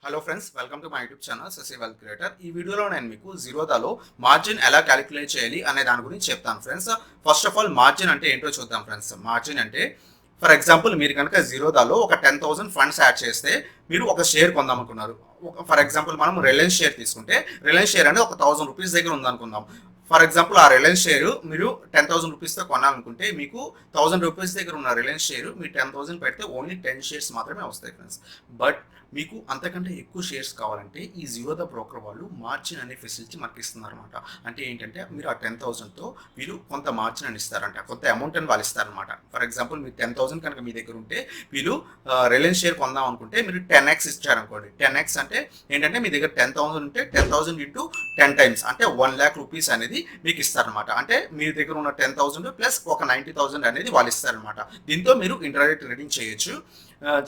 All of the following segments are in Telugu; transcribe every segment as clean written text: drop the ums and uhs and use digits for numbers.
Hello friends, welcome to my YouTube channel Sashi wealth creator. ఈ వీడియోలో నేను మీకు జీరోదాలో మార్జిన్ ఎలా క్యాలిక్యులేట్ చేయాలి అనే దాని గురించి చెప్తాను friends. First of all margin అంటే ఏంటో చూద్దాం ఫ్రెండ్స్. మార్జిన్ అంటే ఫర్ ఎగ్జాంపుల్ మీరు కనుక జీరోదాలో ఒక 10,000 ఫండ్స్ యాడ్ చేస్తే మీరు ఒక షేర్ కొందాం అనుకున్నారు. ఫర్ ఎగ్జాంపుల్ మనం రిలయన్స్ షేర్ తీసుకుంటే రిలయన్స్ షేర్ అనేది ఒక 1000 రూపీస్ దగ్గర ఉందనుకుందాం. ఫర్ ఎగ్జాంపుల్ ఆ రిలయన్స్ షేర్ మీరు 10,000 రూపీస్తో కొనాలనుకుంటే మీకు 1000 రూపీస్ దగ్గర ఉన్న రిలయన్స్ షేర్ మీరు 10,000 పెడితే ఓన్లీ 10 షేర్స్ మాత్రమే వస్తాయి ఫ్రెండ్స్. బట్ మీకు అంతకంటే ఎక్కువ షేర్స్ కావాలంటే ఈ జీరోదా బ్రోకర్ వాళ్ళు మార్జిన్ అనే ఫెసిలిటీ మనకి ఇస్తున్నారు అనమాట. అంటే ఏంటంటే మీరు ఆ 10,000తో వీళ్ళు కొంత మార్జిన్ అని ఇస్తారంట, కొంత అమౌంట్ అని వాళ్ళు ఇస్తారనమాట. ఫర్ ఎగ్జాంపుల్ మీరు 10,000 కనుక మీ దగ్గర ఉంటే వీళ్ళు రిలయన్స్ షేర్ కొందాం అనుకుంటే మీరు 10x ఇచ్చారనుకోండి. 10x అంటే ఏంటంటే మీ దగ్గర 10,000 ఉంటే 10,000 ఇంటూ 10 టైమ్స్ అంటే 1,00,000 రూపీస్ అనేది మీకు ఇస్తారనమాట. అంటే మీ దగ్గర ఉన్న 10,000 ప్లస్ ఒక 90,000 అనేది వాళ్ళు ఇస్తారనమాట. దీంతో మీరు ఇంటర్నెట్ ట్రేడింగ్ చేయొచ్చు.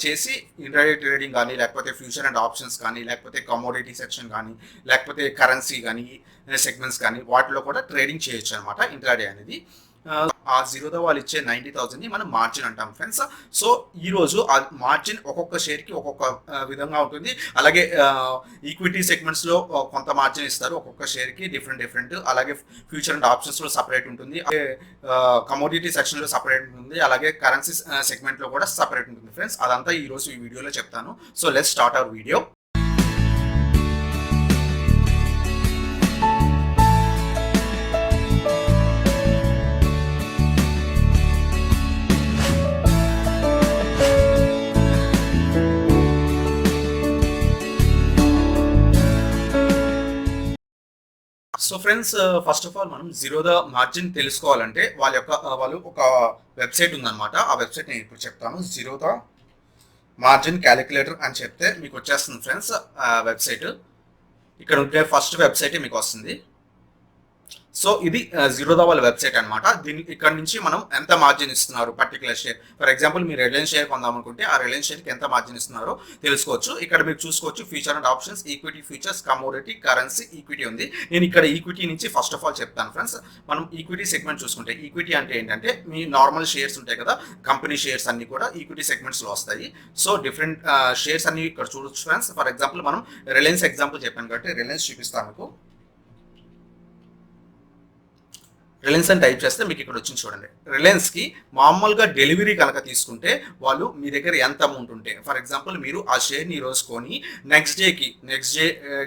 చేసి ఇంటర్నెట్ ట్రేడింగ్ కానీ, లేకపోతే ఫ్యూచర్ అండ్ ఆప్షన్స్ కానీ, లేకపోతే కమోడిటీ సెక్షన్ కానీ, లేకపోతే కరెన్సీ కానీ, సెగ్మెంట్స్ కానీ వాటిలో కూడా ట్రేడింగ్ చేయొచ్చు అనమాట ఇంట్రాడే అనేది. ఆ జీరోదా వాళ్ళు ఇచ్చే 90,000ని మనం మార్జిన్ అంటాం ఫ్రెండ్స్. సో ఈరోజు ఆ మార్జిన్ ఒక్కొక్క షేర్కి ఒక్కొక్క విధంగా ఉంటుంది. అలాగే ఈక్విటీ సెగ్మెంట్స్లో కొంత మార్జిన్ ఇస్తారు ఒక్కొక్క షేర్కి డిఫరెంట్. అలాగే ఫ్యూచర్ అండ్ ఆప్షన్స్లో సపరేట్ ఉంటుంది, అలాగే కమోడిటీ సెక్షన్లో సపరేట్ ఉంటుంది, అలాగే కరెన్సీ సెగ్మెంట్లో కూడా సపరేట్ ఉంటుంది ఫ్రెండ్స్. అదంతా ఈరోజు ఈ వీడియోలో చెప్తాను. So let's start our video. So friends, first of all మనం జీరోదా మార్జిన్ తెలుసుకోవాలంటే వాళ్ళు ఒక వెబ్సైట్ ఉందన్నమాట. ఆ వెబ్సైట్ నేను ఇప్పుడు చెప్తాను. జీరోదా మార్జిన్ క్యాలిక్యులేటర్ అని చెప్తే మీకు వచ్చేస్తుంది ఫ్రెండ్స్ వెబ్సైట్. ఇక్కడ ఉంటే ఫస్ట్ వెబ్సైటే మీకు వస్తుంది. సో ఇది జీరోదా వాళ్ళ వెబ్సైట్ అనమాట. ఇక్కడ నుంచి మనం ఎంత మార్జిన్ ఇస్తున్నారు పర్టికులర్ షేర్. ఫర్ ఎగ్జాంపుల్ మీరు రిలయన్స్ షేర్ కొందాం అనుకుంటే ఆ రిలయన్స్ షేర్కి ఎంత మార్జిన్ ఇస్తున్నారో తెలుసుకోవచ్చు. ఇక్కడ మీరు చూసుకోవచ్చు future and options, equity futures, commodity, currency, equity ఉంది. నేను ఇక్కడ ఈక్విటీ నుంచి ఫస్ట్ ఆఫ్ ఆల్ చెప్తాను ఫ్రెండ్స్. మనం ఈక్విటీ సెగ్మెంట్ చూసుకుంటే ఈక్విటీ అంటే ఏంటంటే మీ నార్మల్ షేర్స్ ఉంటాయి కదా, కంపెనీ షేర్స్ అన్ని కూడా ఈక్విటీ సెగ్మెంట్స్లో వస్తాయి. సో డిఫరెంట్ షేర్స్ అన్ని ఇక్కడ చూడొచ్చు ఫ్రెండ్స్. ఫర్ ఎగ్జాంపుల్ మనం రిలయన్స్ ఎగ్జాంపుల్ చెప్పాను కాబట్టి రిలయన్స్ చూపిస్తాను మీకు. రిలయన్స్ అని టైప్ చేస్తే మీకు ఇక్కడ వచ్చింది చూడండి. రిలయన్స్కి మామూలుగా డెలివరీ కనుక తీసుకుంటే వాళ్ళు మీ దగ్గర ఎంత అమౌంట్ ఉంటే, ఫర్ ఎగ్జాంపుల్ మీరు ఆ షేర్ని ఈరోజు కొని నెక్స్ట్ డే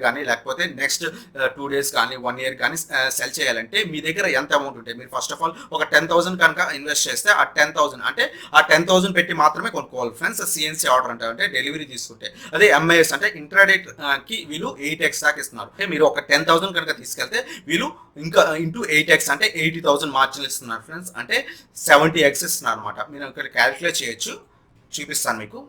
కానీ లేకపోతే నెక్స్ట్ 2 డేస్ కానీ 1 ఇయర్ కానీ సెల్ చేయాలంటే మీ దగ్గర ఎంత అమౌంట్ ఉంటే, మీరు ఫస్ట్ ఆఫ్ ఆల్ ఒక 10,000 కనుక ఇన్వెస్ట్ చేస్తే ఆ 10,000 అంటే ఆ 10,000 పెట్టి మాత్రమే కొనుక్కోవాలి ఫ్రెండ్స్. సిఎన్సీ ఆర్డర్ అంటే డెలివరీ తీసుకుంటే. అదే ఎంఐఎస్ అంటే ఇంట్రాడేకి వీళ్ళు 8x దాకా ఇస్తున్నారు. అంటే మీరు ఒక 10,000 కనుక తీసుకెళ్తే వీళ్ళు ఇంకా ఇంటూ 8x అంటే 80,000 మార్జిన్ ఇస్తున్నారు ఫ్రెండ్స్. అంటే 70x ఇస్తున్నారు అనమాట. మీరు ఇక్కడ క్యాలిక్యులేట్ చేయొచ్చు, చూపిస్తాను మీకు.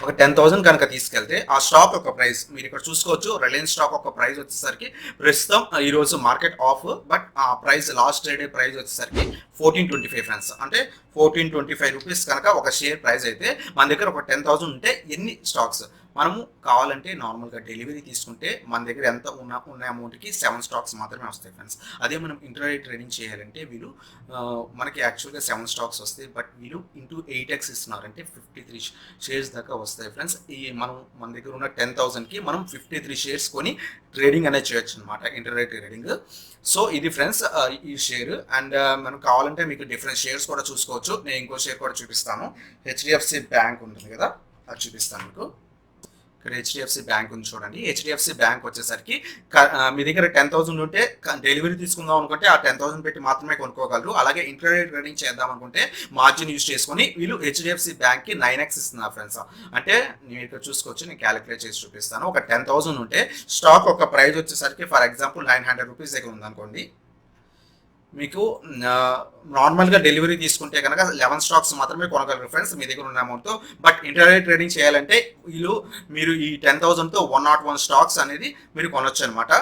ఒక 10,000 కనుక తీసుకెళ్తే ఆ స్టాక్ ఒక ప్రైస్ మీరు ఇక్కడ చూసుకోవచ్చు. రిలయన్స్ స్టాక్ ఒక ప్రైస్ వచ్చేసరికి ప్రస్తుతం ఈరోజు మార్కెట్ ఆఫ్, బట్ ఆ ప్రైస్ లాస్ట్ ట్రేడే ప్రైస్ వచ్చేసరికి 1425 ఫ్రెండ్స్. అంటే 1425 రూపీస్ కనుక ఒక షేర్ ప్రైస్ అయితే మన దగ్గర ఒక 10,000 ఉంటే ఎన్ని స్టాక్స్ మనము కావాలంటే నార్మల్గా డెలివరీ తీసుకుంటే మన దగ్గర ఎంత ఉన్న అమౌంట్కి 7 స్టాక్స్ మాత్రమే వస్తాయి ఫ్రెండ్స్. అదే మనం ఇంటర్నెట్ ట్రేడింగ్ చేయాలంటే వీళ్ళు మనకి యాక్చువల్గా 7 స్టాక్స్ వస్తాయి, బట్ వీళ్ళు ఇంటూ 8x ఇస్తున్నారు. అంటే 53 షేర్స్ దాకా వస్తాయి ఫ్రెండ్స్. మన దగ్గర ఉన్న 10,000కి మనం 53 షేర్స్ కొని ట్రేడింగ్ అనేది చేయొచ్చు అనమాట, ఇంటర్నెట్ ట్రేడింగ్. సో ఇది ఫ్రెండ్స్ ఈ షేర్. అండ్ మనం కావాలంటే మీకు డిఫరెంట్ షేర్స్ కూడా చూసుకోవచ్చు. నేను ఇంకో షేర్ కూడా చూపిస్తాను. హెచ్డిఎఫ్సి బ్యాంక్ ఉంటుంది కదా, అది చూపిస్తాను మీకు. ఇక్కడ హెచ్డిఎఫ్సి బ్యాంక్ ఉంది చూడండి. హెచ్డిఎఫ్సి బ్యాంక్ వచ్చేసరికి మీ దగ్గర 10,000 ఉంటే డెలివరీ తీసుకుందాం అనుకుంటే ఆ 10,000 పెట్టి మాత్రమే కొనుక్కోగలరు. అలాగే ఇంటర్నెట్ ట్రేడింగ్ చేద్దాం అనుకుంటే మార్జిన్ యూజ్ చేసుకొని వీళ్ళు హెచ్డిఎఫ్సి బ్యాంక్కి 9x ఇస్తున్నారు ఫ్రెండ్స్. అంటే నేను ఇక్కడ చూసుకోవచ్చు, నేను క్యాలిక్యులేట్ చేసి చూపిస్తాను. ఒక 10,000 ఉంటే స్టాక్ ఒక ప్రైస్ వచ్చేసరికి ఫర్ ఎగ్జాంపుల్ 900 రూపీస్ దగ్గర ఉందనుకోండి. మీకు నార్మల్గా డెలివరీ తీసుకుంటే కనుక 11 స్టాక్స్ మాత్రమే కొనగలరు ఫ్రెండ్స్ మీ దగ్గర ఉన్న అమౌంట్తో. బట్ ఇంటర్నెట్ ట్రేడింగ్ చేయాలంటే మీరు ఈ 10,000తో 101 స్టాక్స్ అనేది మీరు కొనొచ్చు అనమాట.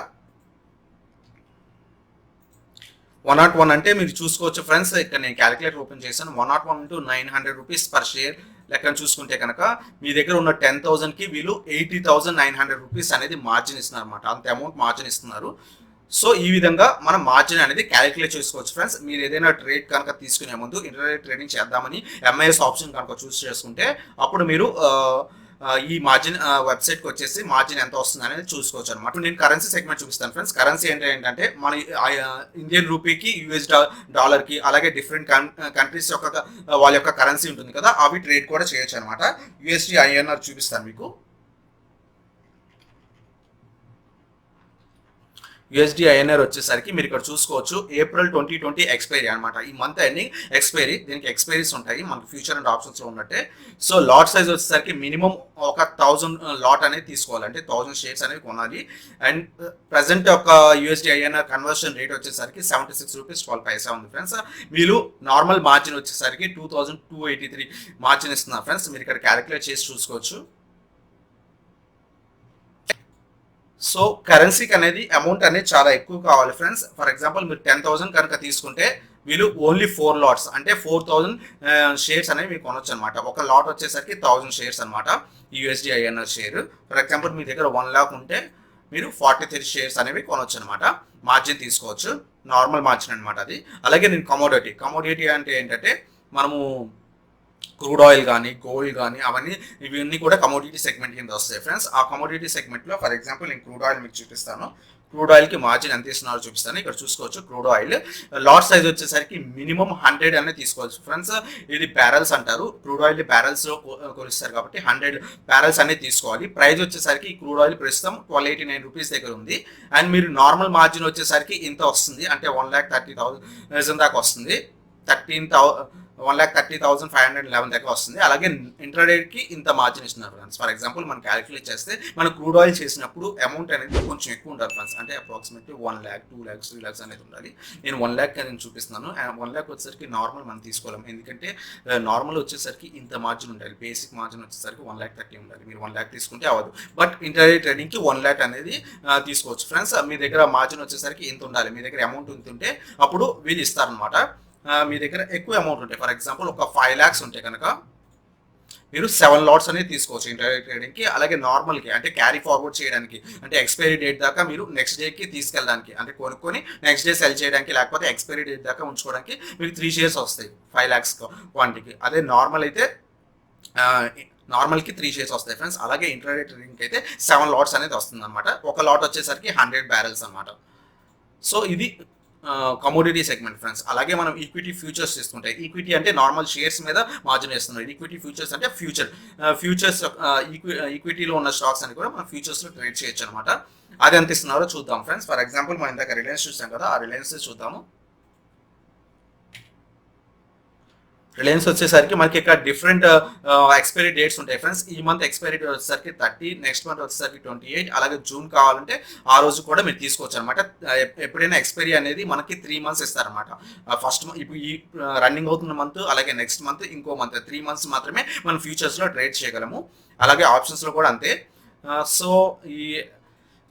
101 అంటే మీరు చూసుకోవచ్చు ఫ్రెండ్స్. ఇక్కడ నేను క్యాలిక్యులేటర్ ఓపెన్ చేశాను. 101 ఇంటూ 900 రూపీస్ పర్ షేర్ లెక్కను చూసుకుంటే కనుక మీ దగ్గర ఉన్న 10,000కి వీళ్ళు 80,900 రూపీస్ అనేది మార్జిన్ ఇస్తున్నారు అనమాట. అంత అమౌంట్ మార్జిన్ ఇస్తున్నారు. సో ఈ విధంగా మనం మార్జిన్ అనేది క్యాలిక్యులేట్ చేసుకోవచ్చు ఫ్రెండ్స్. మీరు ఏదైనా ట్రేడ్ కనుక తీసుకునే ముందు ఇంటర్నెట్ ట్రేడింగ్ చేద్దామని ఎంఐఎస్ ఆప్షన్ కనుక చూస్ చేసుకుంటే అప్పుడు మీరు ఈ మార్జిన్ వెబ్సైట్కి వచ్చేసి మార్జిన్ ఎంత వస్తుంది అనేది చూసుకోవచ్చు అనమాట. నేను కరెన్సీ సెగ్మెంట్ చూపిస్తాను ఫ్రెండ్స్. కరెన్సీ ఏంటంటే మన ఇండియన్ రూపీకి యూఎస్ డాలర్కి అలాగే డిఫరెంట్ కంట్రీస్ యొక్క వాళ్ళ యొక్క కరెన్సీ ఉంటుంది కదా, అవి ట్రేడ్ కూడా చేయొచ్చు అనమాట. యూఎస్డి ఐఎన్ఆర్ చూపిస్తాను మీకు. యూఎస్డి ఐఎన్ఆర్ వచ్చేసరికి మీరు ఇక్కడ చూసుకోవచ్చు ఏప్రిల్ 2020 ఎక్స్పైరీ అనమాట. ఈ మంత్ ఎండింగ్ ఎక్స్పైరీ. దీనికి ఎక్స్పైరీస్ ఉంటాయి మనకి ఫ్యూచర్ అండ్ ఆప్షన్స్లో ఉన్నట్టే. సో లాట్ సైజ్ వచ్చేసరికి మినిమం ఒక 1000 లాట్ అనేది తీసుకోవాలి, అంటే 1000 షేర్స్ అనేవి కొనాలి. అండ్ ప్రజెంట్ ఒక యూఎస్డి ఐఎన్ఆర్ కన్వర్షన్ రేట్ వచ్చేసరికి 76 రూపీస్ 12 పైసా ఉంది ఫ్రెండ్స్. మీరు నార్మల్ మార్జిన్ వచ్చేసరికి 2283 మార్జిన్ ఇస్తున్నారు ఫ్రెండ్స్. మీరు ఇక్కడ క్యాలిక్యులేట్ చేసి చూసుకోవచ్చు. సో కరెన్సీకి అనేది అమౌంట్ అనేది చాలా ఎక్కువ కావాలి ఫ్రెండ్స్. ఫర్ ఎగ్జాంపుల్ మీరు 10,000 కనుక తీసుకుంటే వీళ్ళు ఓన్లీ 4 లాట్స్ అంటే 4000 షేర్స్ అనేవి మీకు కొనొచ్చు అనమాట. ఒక లాట్ వచ్చేసరికి 1000 షేర్స్ అనమాట USD INR share. For example మీ దగ్గర 1 లాక్ ఉంటే మీరు 43 షేర్స్ అనేవి కొనొచ్చు అనమాట. మార్జిన్ తీసుకోవచ్చు, నార్మల్ మార్జిన్ అనమాట అది. అలాగే నేను కమోడిటీ అంటే ఏంటంటే మనము క్రూడ్ ఆయిల్ కానీ గోల్డ్ కానీ ఇవన్నీ కూడా కమోడిటీ సెగ్మెంట్ కింద వస్తాయి ఫ్రెండ్స్. ఆ కమోడిటీ సెగ్మెంట్లో ఫర్ ఎగ్జాంపుల్ నేను క్రూడ్ ఆయిల్ మీకు చూపిస్తాను. క్రూడ్ ఆయిల్కి మార్జిన్ ఎంత ఇస్తున్నారో చూపిస్తాను. ఇక్కడ చూసుకోవచ్చు క్రూడ్ ఆయిల్ లాట్ సైజ్ వచ్చేసరికి మినిమం 100 అనేది తీసుకోవచ్చు ఫ్రెండ్స్. ఇది బ్యారల్స్ అంటారు, క్రూడ్ ఆయిల్ బ్యారల్స్లో కొలుస్తారు కాబట్టి 100 బ్యారల్స్ అనేది తీసుకోవాలి. ప్రైస్ వచ్చేసరికి క్రూడ్ ఆయిల్ ప్రస్తుతం 1289 రూపీస్ దగ్గర ఉంది. అండ్ మీరు నార్మల్ మార్జిన్ వచ్చేసరికి ఇంత వస్తుంది, అంటే 1,30,000 దాకా వస్తుంది. 1,30,511 దాకా వస్తుంది. అలాగే ఇంట్రాడేకి ఇంత మార్జిన్ ఇస్తున్నారు ఫ్రెండ్స్. ఫర్ ఎగ్జాంపుల్ మనం క్యాలిక్యులేట్ చేస్తే మన క్రూడ్ ఆయిల్ చేసినప్పుడు అమౌంట్ అనేది కొంచెం ఎక్కువ ఉండాలి ఫ్రెండ్స్. అంటే అప్రాక్సిమేట్లీ 1 lakh, 2 lakhs, 3 lakhs అనేది ఉండాలి. నేను 1 lakh నేను చూపిస్తున్నాను. 1 lakh వచ్చేసరికి నార్మల్ మనం తీసుకోలేం, ఎందుకంటే నార్మల్ వచ్చేసరికి ఇంత మార్జిన్ ఉండాలి. బేసిక్ మార్జిన్ వచ్చేసరికి 1,30,000 ఉండాలి. మీరు 1 lakh తీసుకుంటే అవ్వదు. బట్ ఇంట్రాడే ట్రేడింగ్కి 1 lakh అనేది తీసుకోవచ్చు ఫ్రెండ్స్. మీ దగ్గర మార్జిన్ వచ్చేసరికి ఇంత ఉండాలి, మీ దగ్గర అమౌంట్ ఇంత ఉంటే అప్పుడు వీళ్ళు ఇస్తారనమాట. మీ దగ్గర ఎక్కువ అమౌంట్ ఉంటాయి, ఫర్ ఎగ్జాంపుల్ ఒక 5 lakhs ఉంటే కనుక మీరు 7 లాట్స్ అనేది తీసుకోవచ్చు ఇంట్రాడే ట్రేడింగ్కి. అలాగే నార్మల్కి అంటే క్యారీ ఫార్వర్డ్ చేయడానికి, అంటే ఎక్స్పైరీ డేట్ దాకా మీరు నెక్స్ట్ డేకి తీసుకెళ్ళడానికి, అంటే కొనుక్కొని నెక్స్ట్ డే సెల్ చేయడానికి, లేకపోతే ఎక్స్పైరీ డేట్ దాకా ఉంచుకోవడానికి మీకు 3 షేర్స్ వస్తాయి 5 lakhs క్వాంటిటీకి. అదే నార్మల్ అయితే నార్మల్కి 3 షేర్స్ వస్తాయి ఫ్రెండ్స్. అలాగే ఇంట్రాడే ట్రేడింగ్కి అయితే 7 లాట్స్ అనేది వస్తుంది అనమాట. ఒక లాట్ వచ్చేసరికి 100 బ్యారెల్స్ అనమాట. సో ఇది కమోడిటీ సెగ్మెంట్ ఫ్రెండ్స్. అలాగే మనం ఈక్విటీ ఫ్యూచర్స్ తీసుకుంటే, ఈక్విటీ అంటే నార్మల్ షేర్స్ మీద మార్జిన్ వేస్తున్నారు. ఈక్విటీ ఫ్యూచర్స్ అంటే ఫ్యూచర్స్ ఈక్విటీలో ఉన్న స్టాక్స్ అని కూడా మనం ఫ్యూచర్స్లో ట్రేడ్ చేయొచ్చు అనమాట. అది ఎంత ఇస్తున్నారో చూద్దాం ఫ్రెండ్స్. ఫర్ ఎగ్జాంపుల్ మనం ఇందాక రిలయన్స్ చూసాం కదా, ఆ రిలయన్స్ చూద్దాము. రిలయన్స్ వచ్చేసరికి మనకి ఇక్కడ డిఫరెంట్ ఎక్స్పైరీ డేట్స్ ఉంటాయి ఫ్రెండ్స్. ఈ మంత్ ఎక్స్పైరీ డేట్ వచ్చేసరికి 30, నెక్స్ట్ మంత్ వచ్చేసరికి 28, అలాగే జూన్ కావాలంటే ఆ రోజు కూడా మీరు తీసుకోవచ్చు అనమాట. ఎప్పుడైనా ఎక్స్పైరీ అనేది మనకి 3 months ఇస్తారనమాట. ఫస్ట్ ఇప్పుడు ఈ రన్నింగ్ అవుతున్న మంత్, అలాగే నెక్స్ట్ మంత్, ఇంకో మంత్, 3 months మాత్రమే మనం ఫ్యూచర్స్లో ట్రేడ్ చేయగలము. అలాగే ఆప్షన్స్లో కూడా అంతే. సో ఈ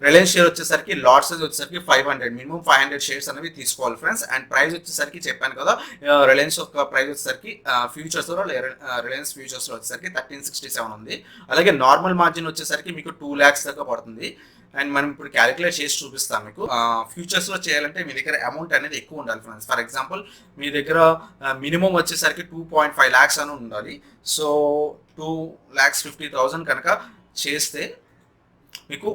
రిలయన్స్ షేర్ వచ్చేసరికి లాట్ సైజ్ వచ్చేసరికి 500, మినిమం 500 షేర్స్ అనేవి తీసుకోవాలి ఫ్రెండ్స్. అండ్ ప్రైస్ వచ్చేసరికి చెప్పాను కదా, రిలయన్స్ యొక్క ప్రైస్ వచ్చేసరికి ఫ్యూచర్స్లో రిలయన్స్ ఫ్యూచర్స్లో వచ్చేసరికి 1367 ఉంది. అలాగే నార్మల్ మార్జిన్ వచ్చేసరికి మీకు 2 lakhs దాకా పడుతుంది. అండ్ మనం ఇప్పుడు క్యాలిక్యులేట్ చేసి చూపిస్తాం మీకు. ఫ్యూచర్స్లో చేయాలంటే మీ దగ్గర అమౌంట్ అనేది ఎక్కువ ఉండాలి ఫ్రెండ్స్. ఫర్ ఎగ్జాంపుల్ మీ దగ్గర మినిమం వచ్చేసరికి 2.5 lakhs అని ఉండాలి. సో 2,50,000 కనుక చేస్తే మీకు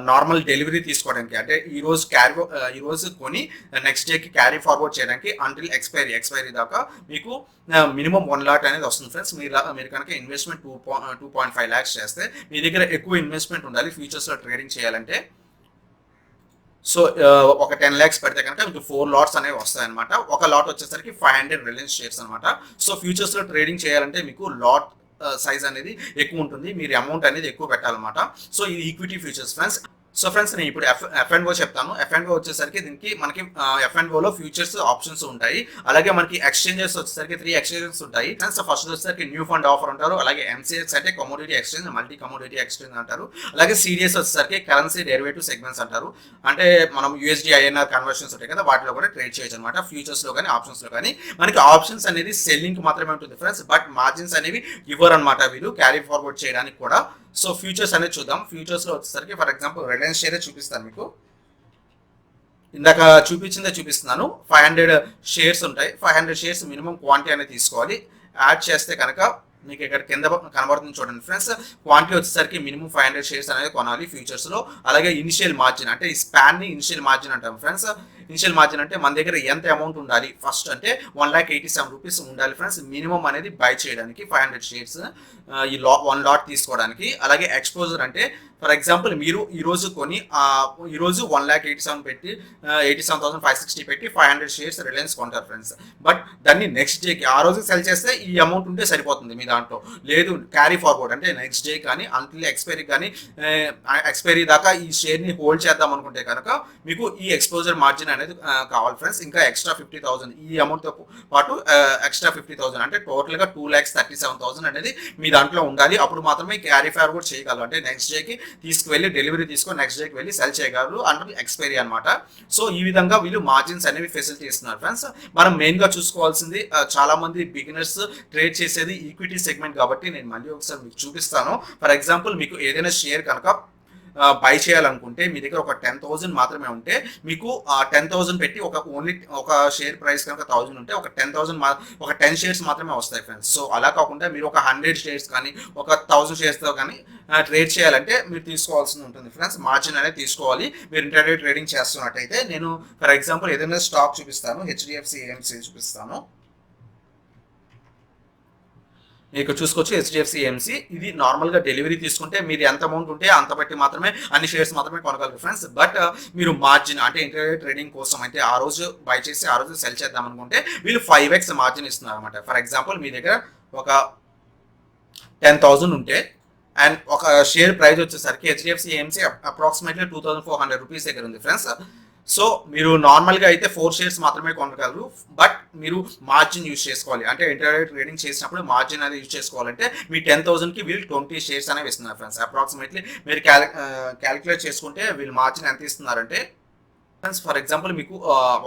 నార్మల్ డెలివరీ తీసుకోవడానికి, అంటే ఈరోజు కొని నెక్స్ట్ డేకి క్యారీ ఫార్వర్డ్ చేయడానికి అంటిల్ ఎక్స్పైరీ దాకా మీకు మినిమం 1 lakh అనేది వస్తుంది ఫ్రెండ్స్. మీరు కనుక ఇన్వెస్ట్మెంట్ 2.5 lakhs చేస్తే మీ దగ్గర ఎక్కువ ఇన్వెస్ట్మెంట్ ఉండాలి ఫ్యూచర్స్లో ట్రేడింగ్ చేయాలంటే. సో ఒక 10 lakhs పెడితే కనుక మీకు 4 లాట్స్ అనేవి వస్తాయి అనమాట. ఒక లాట్ వచ్చేసరికి 500 రిలయన్స్ షేర్స్ అనమాట. సో ఫ్యూచర్స్లో ట్రేడింగ్ చేయాలంటే మీకు లాట్ సైజ్ అనేది ఎక్కువ ఉంటుంది, మీరు అమౌంట్ అనేది ఎక్కువ పెట్టాలన్నమాట. సో ఇది equity futures friends. So friends నేను ఇప్పుడు F&O చెప్తాను. F&O వచ్చేసరికి దీనికి మనకి F&Oలో ఫ్యూచర్స్ ఆప్షన్స్ ఉంటాయి. అలాగే మనకి ఎక్స్చేంజెస్ వచ్చేసరికి 3 exchanges ఉంటాయి ఫ్రెండ్స్. ఫస్ట్ వచ్చేసరికి న్యూ ఫండ్ ఆఫర్ అంటారు. అలాగే MCX అంటే commodity exchange, multi commodity exchange అంటారు. అలాగే CDS వచ్చేసరికి కరెన్సీ డెరివేటివ్ సెగ్మెంట్స్ అంటారు. అంటే మనం USD INR కన్వర్షన్స్ ఉంటాయి కదా, వాటిలో కూడా ట్రేడ్ చేయొచ్చు అనమాట. ఫ్యూచర్స్లో కానీ ఆప్షన్స్లో కానీ. మనకి ఆప్షన్స్ అనేది సెల్లింగ్ మాత్రమే ఉంటుంది ఫ్రెండ్స్, బట్ మార్జిన్స్ అనేవి ఇవ్వరు అనమాట వీళ్ళు క్యారీ ఫార్వర్డ్ చేయడానికి కూడా. సో ఫ్యూచర్స్ అనేది చూద్దాం. ఫ్యూచర్స్లో వచ్చేసరికి ఫర్ ఎగ్జాంపుల్ రిలయన్స్ షేరే చూపిస్తాను మీకు. ఇందాక చూపిస్తున్నాను. 500 షేర్స్ ఉంటాయి. 500 షేర్స్ మినిమం క్వాంటిటీ అనేది తీసుకోవాలి. యాడ్ చేస్తే కనుక మీకు ఇక్కడ కింద కనబడుతుంది చూడండి ఫ్రెండ్స్. క్వాంటిటీ వచ్చేసరికి మినిమం 500 షేర్స్ అనేది కొనాలి ఫ్యూచర్స్ లో. అలాగే ఇనిషియల్ మార్జిన్ అంటే ఈ స్పాన్ ని ఇనిషియల్ మార్జిన్ అంటాం ఫ్రెండ్స్. ఇనిషియల్ మార్జిన్ అంటే మన దగ్గర ఎంత అమౌంట్ ఉండాలి, ఫస్ట్ అంటే 1,87 రూపీస్ ఉండాలి ఫ్రెండ్స్ మినిమం అనేది బై చేయడానికి 500 షేర్స్ ఈ 1 లాట్ తీసుకోవడానికి. అలాగే ఎక్స్పోజర్ అంటే ఫర్ ఎగ్జాంపుల్ మీరు ఈ రోజు కొని ఈ రోజు 1,87 పెట్టి 87,560 పెట్టి 500 షేర్స్ రిలయన్స్ కొంటారు ఫ్రెండ్స్. బట్ దాన్ని నెక్స్ట్ డేకి ఆ రోజు సెల్ చేస్తే ఈ అమౌంట్ ఉంటే సరిపోతుంది మీ దాంట్లో. లేదు క్యారీ ఫార్వర్డ్ అంటే నెక్స్ట్ డే కానీ అంటిల్ ఎక్స్పైరీ కానీ ఎక్స్పైరీ దాకా ఈ షేర్ని హోల్డ్ చేద్దాం అనుకుంటే కనుక మీకు ఈ ఎక్స్పోజర్ మార్జిన్ అనేది కావాలి ఫ్రెండ్స్. ఇంకా ఎక్స్ట్రా 50,000 ఈ అమౌంట్తో పాటు ఎక్స్ట్రా 50,000 అంటే టోటల్గా 2,37,000 అనేది మీ దాంట్లో ఉండాలి. అప్పుడు మాత్రమే క్యారీ ఫార్వర్డ్ చేయగలరు. అంటే నెక్స్ట్ డేకి తీసుకువెళ్ళి డెలివరీ తీసుకొని నెక్స్ట్ డేకి వెళ్ళి సెల్ చేయగలరు అంటే ఎక్స్పైరీ అనమాట. సో ఈ విధంగా వీళ్ళు మార్జిన్స్ అనేవి ఫెసిలిటీ ఇస్తున్నారు ఫ్రెండ్స్. మనం మెయిన్గా చూసుకోవాల్సింది చాలా మంది బిగినర్స్ ట్రేడ్ చేసేది ఈక్విటీ సెగ్మెంట్ కాబట్టి నేను మళ్ళీ ఒకసారి మీకు చూపిస్తాను. ఫర్ ఎగ్జాంపుల్ మీకు ఏదైనా షేర్ కనుక బై చేయాలనుకుంటే మీ దగ్గర ఒక 10,000 మాత్రమే ఉంటే మీకు 10,000 పెట్టి ఒక షేర్ ప్రైస్ కనుక 1,000 ఉంటే ఒక 10 షేర్స్ మాత్రమే వస్తాయి ఫ్రెండ్స్. సో అలా కాకుండా మీరు ఒక 100 షేర్స్ కానీ ఒక 1,000 షేర్స్తో కానీ ట్రేడ్ చేయాలంటే మీరు తీసుకోవాల్సి ఉంటుంది ఫ్రెండ్స్. మార్జిన్ అనేది తీసుకోవాలి మీరు ఇంటర్డే ట్రేడింగ్ చేస్తున్నట్టయితే. నేను ఫర్ ఎగ్జాంపుల్ ఏదైనా స్టాక్ చూపిస్తాను, HDFC AMC చూపిస్తాను. ఇక్కడ చూసుకోవచ్చు HDFC AMC. ఇది నార్మల్గా డెలివరీ తీసుకుంటే మీరు ఎంత అమౌంట్ ఉంటే అంత బట్టి మాత్రమే అన్ని షేర్స్ మాత్రమే కొనగలరు ఫ్రెండ్స్. బట్ మీరు మార్జిన్ అంటే ఇంటర్డే ట్రేడింగ్ కోసం అయితే ఆ రోజు బై చేసి ఆ రోజు సెల్ చేద్దాం అనుకుంటే వీళ్ళు 5x మార్జిన్ ఇస్తున్నారు అనమాట. ఫర్ ఎగ్జాంపుల్ మీ దగ్గర ఒక 10,000 ఉంటే అండ్ ఒక షేర్ ప్రైస్ వచ్చేసరికి HDFC AMC అప్రాక్సిమేట్లీ 2,400 రూపీస్ దగ్గర ఉంది ఫ్రెండ్స్. సో మీరు నార్మల్గా అయితే 4 షేర్స్ మాత్రమే కొనగలరు. బట్ మీరు మార్జిన్ యూజ్ చేసుకోవాలి. అంటే ఇంటర్డే ట్రేడింగ్ చేసినప్పుడు మార్జిన్ అనేది యూజ్ చేసుకోవాలంటే మీ 10,000కి వీళ్ళు 20 షేర్స్ అనేవి ఇస్తున్నారు ఫ్రెండ్స్. అప్రాక్సిమేట్లీ మీరు క్యాలిక్యులేట్ చేసుకుంటే వీళ్ళు మార్జిన్ ఎంత ఇస్తున్నారంటే ఫ్రెండ్స్ ఫర్ ఎగ్జాంపుల్ మీకు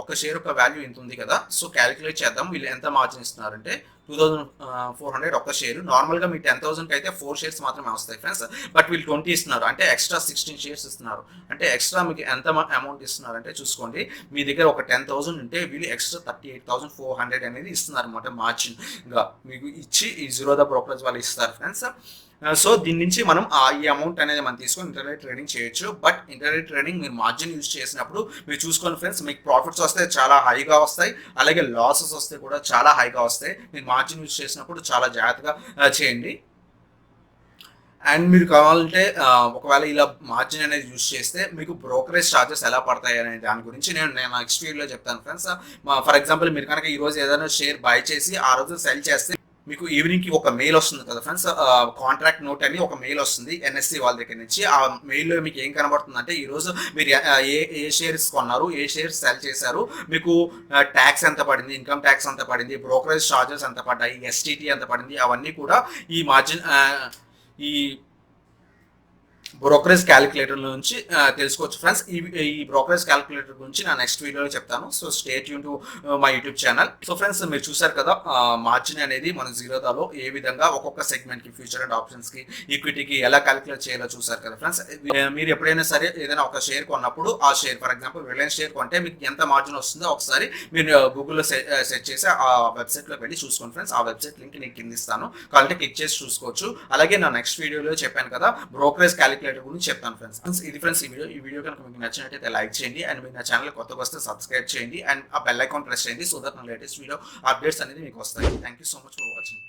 ఒక షేర్ ఒక వాల్యూ ఎంత ఉంది కదా. సో క్యాలిక్యులేట్ చేద్దాం వీళ్ళు ఎంత మార్జిన్ ఇస్తున్నారంటే 2,400 ఒక షేర్. నార్మల్గా మీ 10,000కి అయితే 4 షేర్స్ మాత్రమే వస్తాయి ఫ్రెండ్స్. బట్ వీళ్ళు 20 ఇస్తున్నారు అంటే ఎక్స్ట్రా 16 షేర్స్ ఇస్తున్నారు. అంటే ఎక్స్ట్రా మీకు ఎంత అమౌంట్ ఇస్తున్నారు అంటే చూసుకోండి. మీ దగ్గర ఒక 10,000 ఉంటే వీళ్ళు ఎక్స్ట్రా 38,400 అనేది ఇస్తున్నారు అనమాట మార్జిన్గా మీకు ఇచ్చి ఈ జీరోదా బ్రోకరేజ్ వాళ్ళు ఇస్తారు ఫ్రెండ్స్. సో దీని నుంచి మనం ఈ అమౌంట్ అనేది మనం తీసుకొని ఇంటర్డే ట్రేడింగ్ చేయొచ్చు. బట్ ఇంటర్డే ట్రేడింగ్ మీరు మార్జిన్ యూజ్ చేసినప్పుడు మీరు చూసుకోండి ఫ్రెండ్స్ మీకు ప్రాఫిట్స్ వస్తే చాలా హైగా వస్తాయి, అలాగే లాసెస్ వస్తే కూడా చాలా హైగా వస్తాయి. మీరు మార్జిన్ యూజ్ చేసినప్పుడు చాలా జాగ్రత్తగా చేయండి. అండ్ మీరు కావాలంటే ఒకవేళ ఇలా మార్జిన్ అనేది యూజ్ చేస్తే మీకు బ్రోకరేజ్ ఛార్జెస్ ఎలా పడతాయి అనే దాని గురించి నేను నెక్స్ట్ వీడియోలో చెప్తాను ఫ్రెండ్స్. ఫర్ ఎగ్జాంపుల్ మీరు కనుక ఈ రోజు ఏదైనా షేర్ బై చేసి ఆ రోజు సెల్ చేస్తే మీకు ఈవినింగ్కి ఒక మెయిల్ వస్తుంది కదా ఫ్రెండ్స్. కాంట్రాక్ట్ నోట్ అని ఒక మెయిల్ వస్తుంది NSE వాళ్ళ దగ్గర నుంచి. ఆ మెయిల్లో మీకు ఏం కనబడుతుంది అంటే ఈరోజు మీరు ఏ షేర్స్ కొన్నారు, ఏ షేర్స్ సెల్ చేశారు, మీకు ట్యాక్స్ ఎంత పడింది, ఇన్కమ్ ట్యాక్స్ ఎంత పడింది, బ్రోకరేజ్ ఛార్జెస్ ఎంత పడ్డాయి, STT ఎంత పడింది, అవన్నీ కూడా ఈ మార్జిన్ ఈ బ్రోకరేజ్ క్యాలిక్యులేటర్ నుంచి తెలుసుకోవచ్చు ఫ్రెండ్స్. ఈ బ్రోకరేజ్ క్యాలిక్యులేటర్ గురించి నా నెక్స్ట్ వీడియోలో చెప్తాను. So stay tune to my YouTube channel. So friends మీరు చూసారు కదా మార్జిన్ అనేది మన జీరోదాలో ఏ విధంగా ఒక్కొక్క సెగ్మెంట్కి ఫ్యూచర్ అండ్ ఆప్షన్స్కి ఈక్విటీకి ఎలా క్యాలిక్యులేట్ చేయాలో చూసారు కదా ఫ్రెండ్స్. మీరు ఎప్పుడైనా సరే ఏదైనా ఒక షేర్ కొన్నప్పుడు ఆ share for example Reliance share కొంటే మీకు ఎంత మార్జిన్ వస్తుందో ఒకసారి మీరు గూగుల్లో సెర్చ్ చేసి ఆ వెబ్సైట్లో వెళ్ళి చూసుకోండి ఫ్రెండ్స్. ఆ వెబ్సైట్ లింక్ నేను కింద ఇస్తాను, కాబట్టి క్లిక్ చేసి చూసుకోవచ్చు. అలాగే నా నెక్స్ట్ వీడియోలో చెప్పాను కదా బ్రోకరేజ్ క్యాలిక్యులేటర్ గురించి చెప్తాను ఫ్రెండ్స్. ఇది ఫ్రెండ్స్ ఈ వీడియో కనుక మీకు నచ్చినట్టయితే లైక్ చేయండి అండ్ మీరు నా ఛానల్ కొత్తగా వస్తే సబ్స్క్రైబ్ చేయండి అండ్ ఆ బెల్ ఐకాన్ ప్రెస్ చేయండి. సో దట్ నా లేటెస్ట్ వీడియో అప్డేట్స్ అనేది మీకు వస్తాయి. Thank you so much for watching.